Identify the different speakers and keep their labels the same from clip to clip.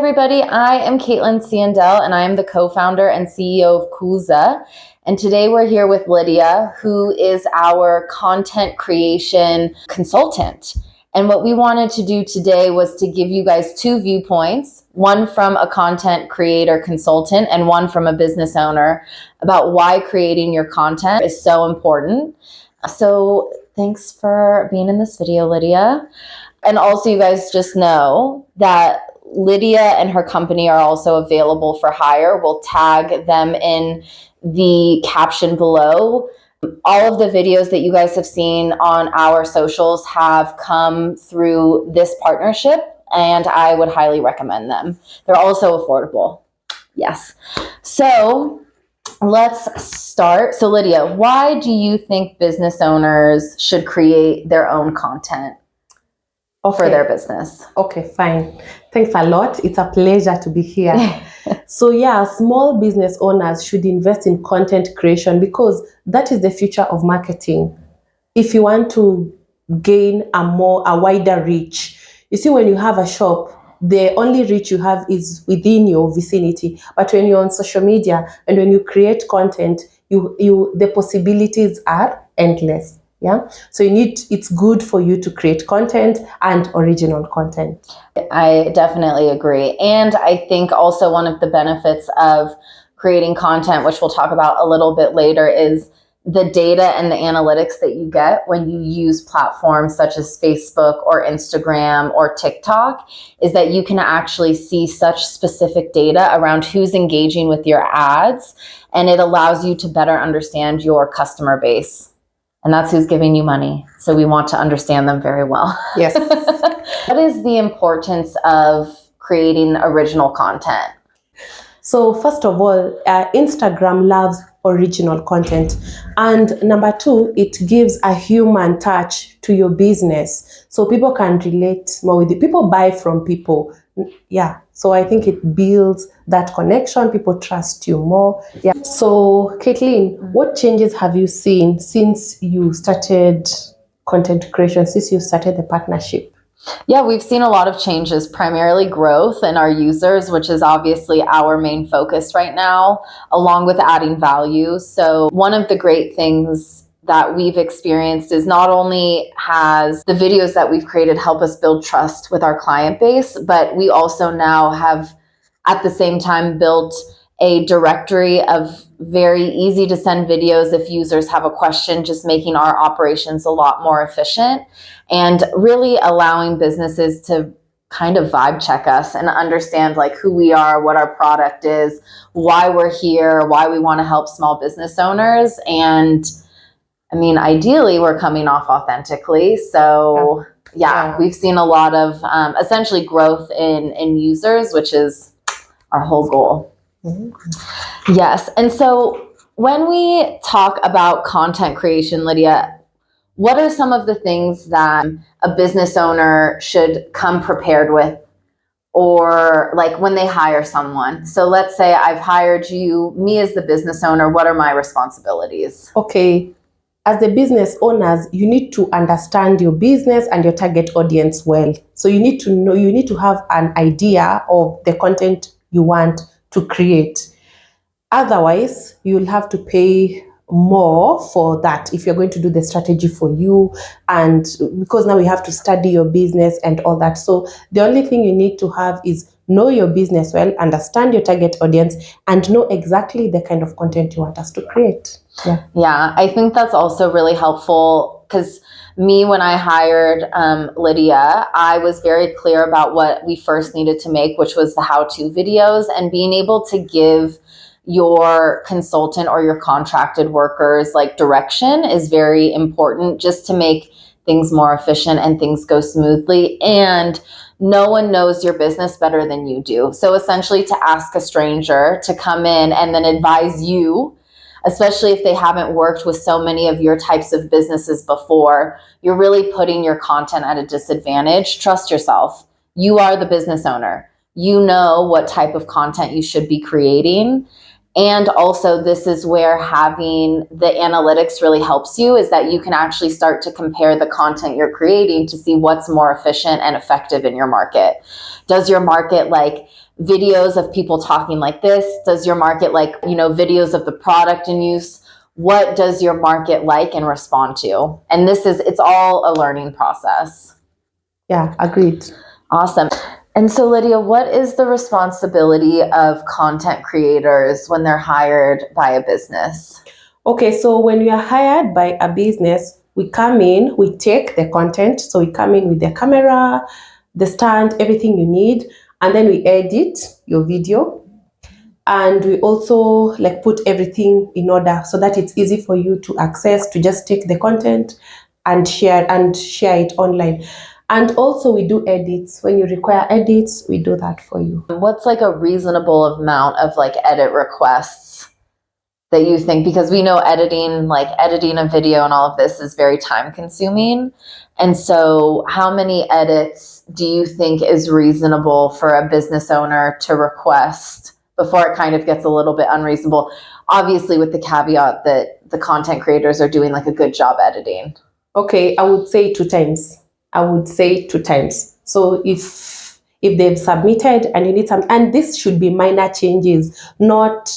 Speaker 1: everybody. I am Caitlin Siandel, and I am the co-founder and CEO of Kuza. And today we're here with Lydia, who is our content creation consultant. And what we wanted to do today was to give you guys two viewpoints, one from a content creator consultant and one from a business owner, about why creating your content is so important. So thanks for being in this video, Lydia. And also, you guys just know that Lydia and her company are also available for hire. We'll tag them in the caption below. All of the videos that you guys have seen on our socials have come through this partnership, and I would highly recommend them. They're also affordable. Yes. So let's start. So Lydia, why do you think business owners should create their own content for their business?
Speaker 2: Okay, fine. Thanks a lot. It's a pleasure to be here. So yeah, small business owners should invest in content creation because that is the future of marketing. If you want to gain a wider reach, you see, when you have a shop, the only reach you have is within your vicinity. But when you're on social media and when you create content, the possibilities are endless. Yeah. So it's good for you to create content and original content.
Speaker 1: I definitely agree. And I think also one of the benefits of creating content, which we'll talk about a little bit later, is the data and the analytics that you get when you use platforms such as Facebook or Instagram or TikTok, is that you can actually see such specific data around who's engaging with your ads, and it allows you to better understand your customer base. And that's who's giving you money. So we want to understand them very well.
Speaker 2: Yes.
Speaker 1: What is the importance of creating original content?
Speaker 2: So first of all, Instagram loves original content. And number two, it gives a human touch to your business. So people can relate more with it. People buy from people. Yeah. So I think it builds that connection. People trust you more. Yeah. So Caitlin, what changes have you seen since you started content creation, since you started the partnership?
Speaker 1: Yeah, we've seen a lot of changes, primarily growth in our users, which is obviously our main focus right now, along with adding value. So one of the great things that we've experienced is not only has the videos that we've created help us build trust with our client base, but we also now have at the same time built a directory of very easy to send videos if users have a question, just making our operations a lot more efficient and really allowing businesses to kind of vibe check us and understand like who we are, what our product is, why we're here, why we want to help small business owners. And I mean, ideally, we're coming off authentically. So yeah, we've seen a lot of essentially growth in users, which is our whole goal. Mm-hmm. Yes. And so when we talk about content creation, Lydia, what are some of the things that a business owner should come prepared with, or like when they hire someone? So let's say I've hired you, me as the business owner, what are my responsibilities?
Speaker 2: Okay. As the business owners, you need to understand your business and your target audience well. So you need to know, you need to have an idea of the content you want to create. Otherwise, you'll have to pay more for that if you're going to do the strategy for you, and because now we have to study your business and all that. So the only thing you need to have is know your business well, understand your target audience, and know exactly the kind of content you want us to create.
Speaker 1: Yeah, I think that's also really helpful because me, when I hired Lydia, I was very clear about what we first needed to make, which was the how-to videos, and being able to give your consultant or your contracted workers like direction is very important, just to make things more efficient and things go smoothly. And no one knows your business better than you do. So essentially, to ask a stranger to come in and then advise you, especially if they haven't worked with so many of your types of businesses before, you're really putting your content at a disadvantage. Trust yourself. You are the business owner. You know what type of content you should be creating. And also, this is where having the analytics really helps you, is that you can actually start to compare the content you're creating to see what's more efficient and effective in your market. Does your market like videos of people talking like this? Does your market like, videos of the product in use? What does your market like and respond to? And it's all a learning process.
Speaker 2: Yeah, agreed.
Speaker 1: Awesome. And so, Lydia, what is the responsibility of content creators when they're hired by a business?
Speaker 2: Okay, so when we are hired by a business, we come in, we take the content. So we come in with the camera, the stand, everything you need, and then we edit your video. And we also like put everything in order so that it's easy for you to access, to just take the content and share it online. And also we do edits. When you require edits, we do that for you.
Speaker 1: What's like a reasonable amount of like edit requests that you think, because we know editing a video and all of this is very time consuming. And so how many edits do you think is reasonable for a business owner to request before it kind of gets a little bit unreasonable? Obviously with the caveat that the content creators are doing like a good job editing.
Speaker 2: Okay, I would say 2 times. So if they've submitted and you need some, and this should be minor changes, not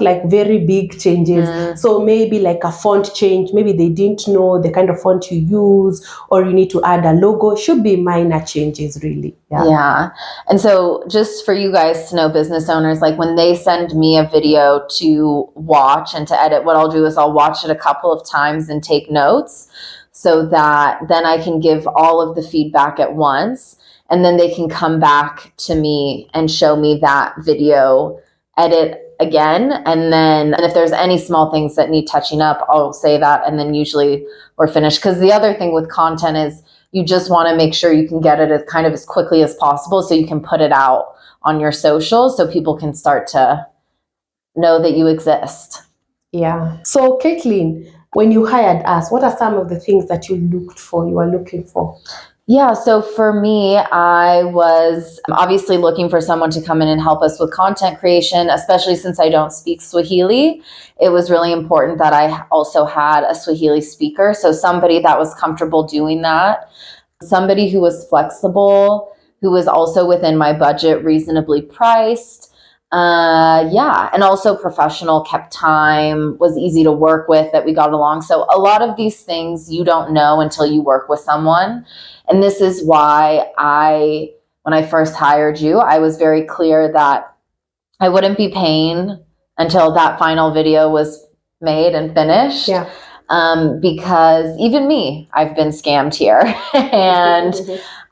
Speaker 2: like very big changes. So maybe like a font change, maybe they didn't know the kind of font you use, or you need to add a logo. Should be minor changes, really.
Speaker 1: Yeah. And so just for you guys to know, business owners, like when they send me a video to watch and to edit, what I'll do is I'll watch it a couple of times and take notes, so that then I can give all of the feedback at once, and then they can come back to me and show me that video edit again. And then if there's any small things that need touching up, I'll say that, and then usually we're finished. Because the other thing with content is you just want to make sure you can get it as quickly as possible so you can put it out on your socials so people can start to know that you exist.
Speaker 2: Yeah. So Caitlin, when you hired us, what are some of the things that you were looking for?
Speaker 1: Yeah, so for me, I was obviously looking for someone to come in and help us with content creation, especially since I don't speak Swahili. It was really important that I also had a Swahili speaker, so somebody that was comfortable doing that, somebody who was flexible, who was also within my budget, reasonably priced. And also professional, kept time, was easy to work with, that we got along. So a lot of these things you don't know until you work with someone. And this is why when I first hired you, I was very clear that I wouldn't be paying until that final video was made and finished.
Speaker 2: Yeah.
Speaker 1: Because even me, I've been scammed here and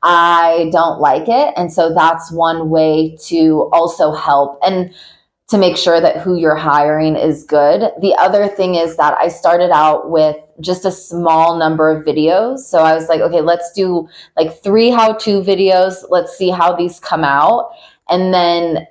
Speaker 1: I don't like it. And so that's one way to also help and to make sure that who you're hiring is good. The other thing is that I started out with just a small number of videos. So I was like, okay, let's do like 3 how-to videos. Let's see how these come out. And then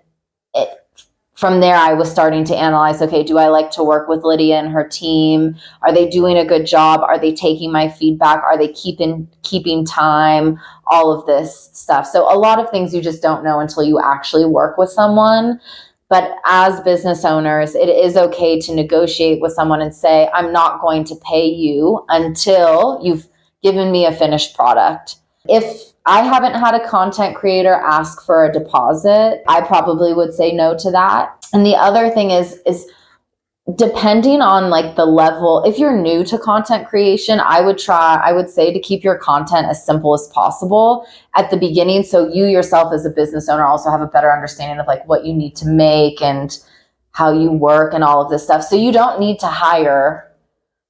Speaker 1: from there, I was starting to analyze, okay, do I like to work with Lydia and her team? Are they doing a good job? Are they taking my feedback? Are they keeping time? All of this stuff. So a lot of things you just don't know until you actually work with someone. But as business owners, it is okay to negotiate with someone and say, I'm not going to pay you until you've given me a finished product. If I haven't had a content creator ask for a deposit, I probably would say no to that. And the other thing is depending on like the level, if you're new to content creation, I would say to keep your content as simple as possible at the beginning. So you yourself as a business owner also have a better understanding of like what you need to make and how you work and all of this stuff. So you don't need to hire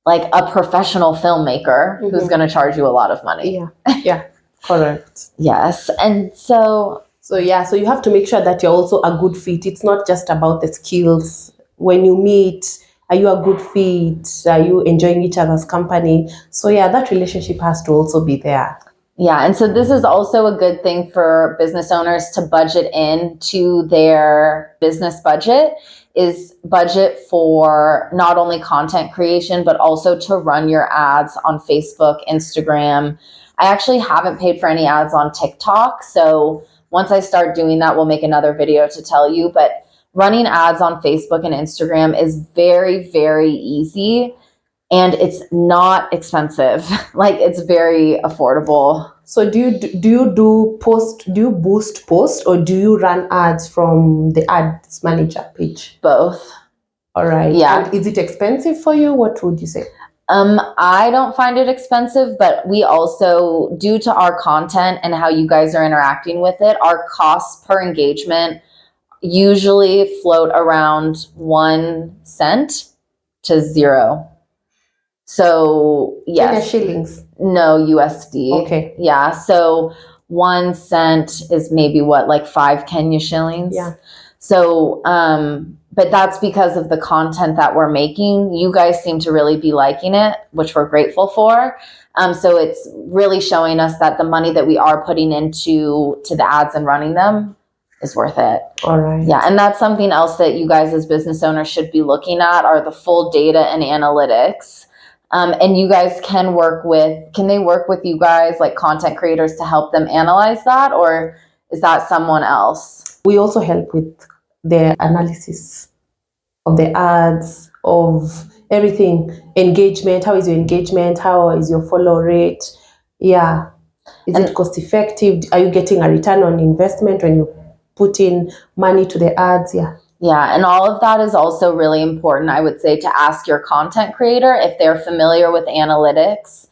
Speaker 1: like a professional filmmaker who's going to charge you a lot of money.
Speaker 2: Yeah. Correct.
Speaker 1: Yes. And so
Speaker 2: you have to make sure that you're also a good fit. It's not just about the skills. When you meet, are you a good fit? Are you enjoying each other's company? So that relationship has to also be there.
Speaker 1: Yeah. And so this is also a good thing for business owners to budget into their business budget, is budget for not only content creation, but also to run your ads on Facebook, Instagram. I actually haven't paid for any ads on TikTok. So once I start doing that, we'll make another video to tell you. But running ads on Facebook and Instagram is very, very easy, and it's not expensive. Like, it's very affordable.
Speaker 2: So do you boost post, or do you run ads from the ads manager page?
Speaker 1: Both.
Speaker 2: All right.
Speaker 1: Yeah.
Speaker 2: And is it expensive for you? What would you say?
Speaker 1: I don't find it expensive, but we also, due to our content and how you guys are interacting with it, our costs per engagement usually float around 1 cent to 0. So yes.
Speaker 2: Kenya shillings.
Speaker 1: No, USD.
Speaker 2: Okay.
Speaker 1: Yeah. So 1 cent is maybe what, like 5 Kenya shillings?
Speaker 2: Yeah.
Speaker 1: So, but that's because of the content that we're making. You guys seem to really be liking it, which we're grateful for. So it's really showing us that the money that we are putting into the ads and running them is worth it.
Speaker 2: All right.
Speaker 1: Yeah. And that's something else that you guys as business owners should be looking at, are the full data and analytics. And you guys can they work with you guys, like content creators, to help them analyze that, or is that someone else?
Speaker 2: We also help with the analysis of the ads, of everything. Engagement. How is your engagement? How is your follow rate? Yeah. Is it cost effective? Are you getting a return on investment when you put in money to the ads? Yeah.
Speaker 1: Yeah, and all of that is also really important, I would say, to ask your content creator if they're familiar with analytics.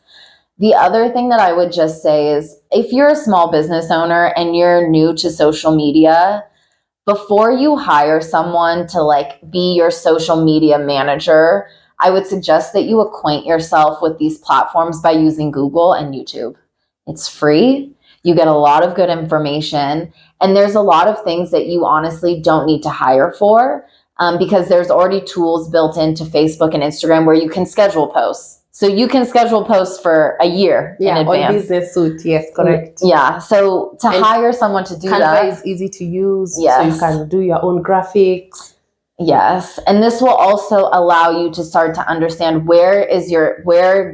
Speaker 1: The other thing that I would just say is, if you're a small business owner and you're new to social media, before you hire someone to like be your social media manager, I would suggest that you acquaint yourself with these platforms by using Google and YouTube. It's free. You get a lot of good information, and there's a lot of things that you honestly don't need to hire for, because there's already tools built into Facebook and Instagram where you can schedule posts. So you can schedule posts for a year in advance.
Speaker 2: On Business Suite. Yes, correct.
Speaker 1: Yeah. So to hire someone to do
Speaker 2: Canva
Speaker 1: that
Speaker 2: is easy to use.
Speaker 1: Yes.
Speaker 2: So you can do your own graphics.
Speaker 1: Yes. And this will also allow you to start to understand where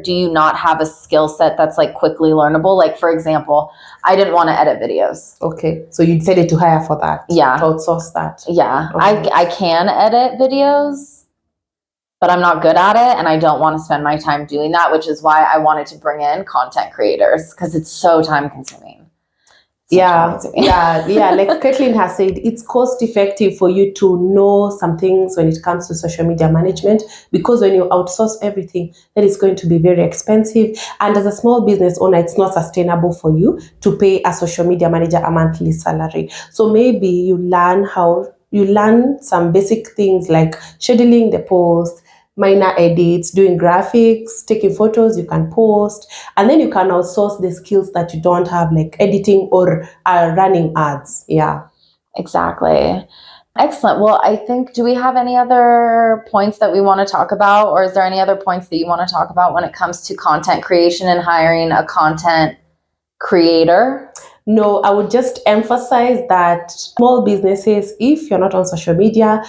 Speaker 1: do you not have a skill set that's like quickly learnable? Like, for example, I didn't want to edit videos.
Speaker 2: Okay. So you decided to hire for that.
Speaker 1: Yeah.
Speaker 2: To outsource that.
Speaker 1: Yeah.
Speaker 2: Okay.
Speaker 1: I can edit videos, but I'm not good at it, and I don't want to spend my time doing that, which is why I wanted to bring in content creators, because it's so time consuming.
Speaker 2: Yeah. Like Caitlin has said, it's cost effective for you to know some things when it comes to social media management, because when you outsource everything, then it's going to be very expensive. And as a small business owner, it's not sustainable for you to pay a social media manager a monthly salary. So maybe you learn some basic things like scheduling the post, minor edits, doing graphics, taking photos, you can post, and then you can outsource the skills that you don't have, like editing or running ads. Yeah.
Speaker 1: Exactly. Excellent. Well, I think, do we have any other points that we want to talk about, or is there any other points that you want to talk about when it comes to content creation and hiring a content creator?
Speaker 2: No, I would just emphasize that small businesses, if you're not on social media,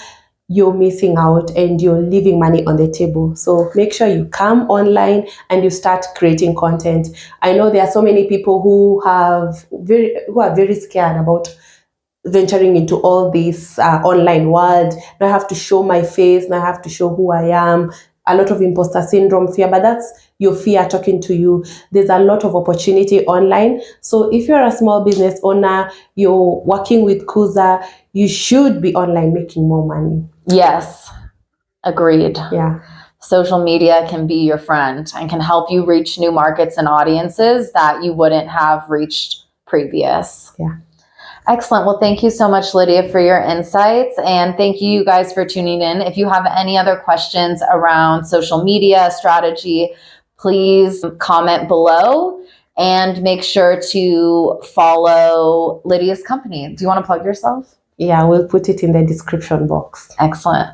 Speaker 2: you're missing out and you're leaving money on the table. So make sure you come online and you start creating content. I know there are so many people who are very scared about venturing into all this online world. Now I have to show my face, now I have to show who I am. A lot of imposter syndrome fear, but that's your fear talking to you. There's a lot of opportunity online. So if you're a small business owner, you're working with Kuza, you should be online making more money.
Speaker 1: Yes, agreed.
Speaker 2: Yeah.
Speaker 1: Social media can be your friend and can help you reach new markets and audiences that you wouldn't have reached previous.
Speaker 2: Yeah.
Speaker 1: Excellent. Well, thank you so much, Lydia, for your insights. And thank you guys for tuning in. If you have any other questions around social media strategy, please comment below and make sure to follow Lydia's company. Do you want to plug yourself?
Speaker 2: Yeah, we'll put it in the description box.
Speaker 1: Excellent.